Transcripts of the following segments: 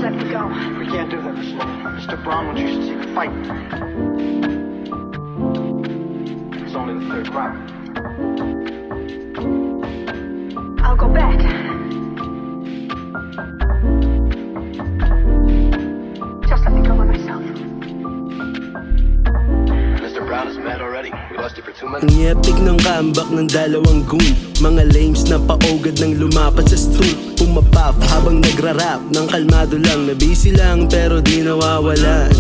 let me go. We can't do that, Mr. Brown wants you to see the fight. It's only the third round. I'll go back. Just let me go by myself. Mr. Brown is mad already. We lost you for 2 minutes. Ang epic ng comeback ng dalawang goon. Mga lames na paugad ng lumapat sa stool. Pumapaf habang nagrarap ng kalmado lang. Na busy lang pero di nawawalan.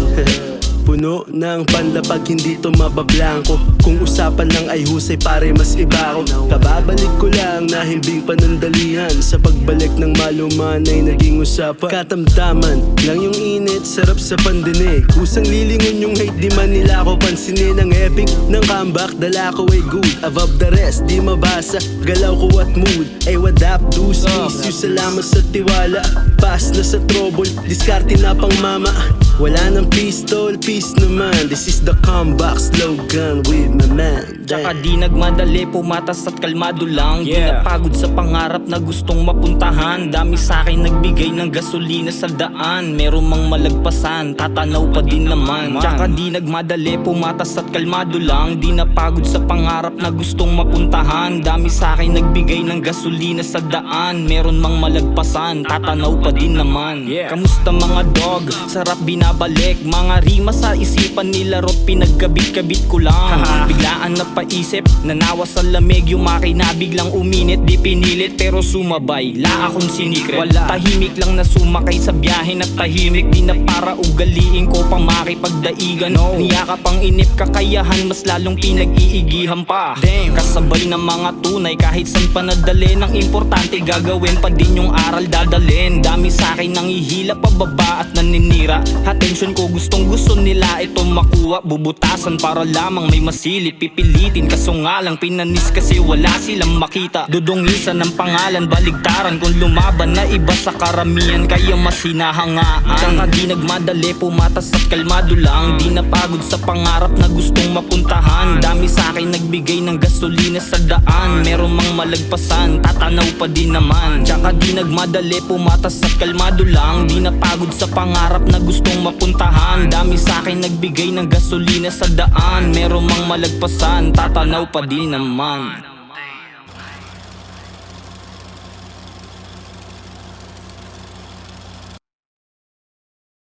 Puno ng panlapag, hindi to mabablanko. Kung usapan lang ay husay, pare mas iba ko. Kababalik ko lang na himbing panandalian. Sa pagbalik ng maluman ay naging usapan. Katamtaman lang yung init, sarap sa pandinig. Kusang lilingon yung hate, di man nila ako pansinin. Ang epic ng comeback, dala ko ay good. Above the rest, di mabasa, galaw ko at mood. Ay what up, deuce, miss you, salamat sa tiwala. Pass na sa trouble, diskarte na pang mama. Wala ng pistol, peace naman. This is the comeback slogan with my man. Tsaka di nagmadali, pumatas at kalmado lang. Di napagod sa pangarap na gustong mapuntahan. Dami sa'kin nagbigay ng gasolina sa daan. Meron mang malagpasan, tatanaw pa din naman. Tsaka di nagmadali, pumatas at kalmado lang. Di napagod sa pangarap na gustong mapuntahan. Dami sa'kin nagbigay ng gasolina sa daan. Meron mang malagpasan, tatanaw pa din naman. Kamusta mga dog? Sarap binabalik. Mga rima sa isipan nila rot, pinagkabit-kabit ko lang. Biglaan na paisip, nanawa sa lamig. Yung makina biglang uminit, di pinilit pero sumabay. La akong sinikret, wala. Tahimik lang na sumakay sa biyahe na tahimik. Di na para ugaliin ko pang makipagdaigan. Niyakap ang inip, kakayahan mas lalong pinag-iigihan pa. Kasabay ng mga tunay, kahit san pa nadali. Ng importante gagawin pa din yung aral dadalin. Dami sa'kin nang ihila pababa at naninira. Attention ko gustong gusto nila itong makuha. Bubutasan para lamang may masilip, pipilitin. Kaso nga lang pinanis kasi wala silang makita. Dudungisan ng pangalan, baligtaran. Kung lumaban na iba sa karamihan, kaya mas hinahangaan. Tsaka di nagmadali, pumatas at kalmado lang. Di napagod sa pangarap na gustong mapuntahan. Dami sa'kin nagbigay ng gasolina sa daan. Meron mang malagpasan, tatanaw pa din naman. Tsaka di nagmadali, pumatas at kalmado lang. Di napagod sa pangarap na gustong mapuntahan. Dami sa'kin nagbigay ng gasolina sa daan. Meron mang malagpasan, tatanaw pa din naman.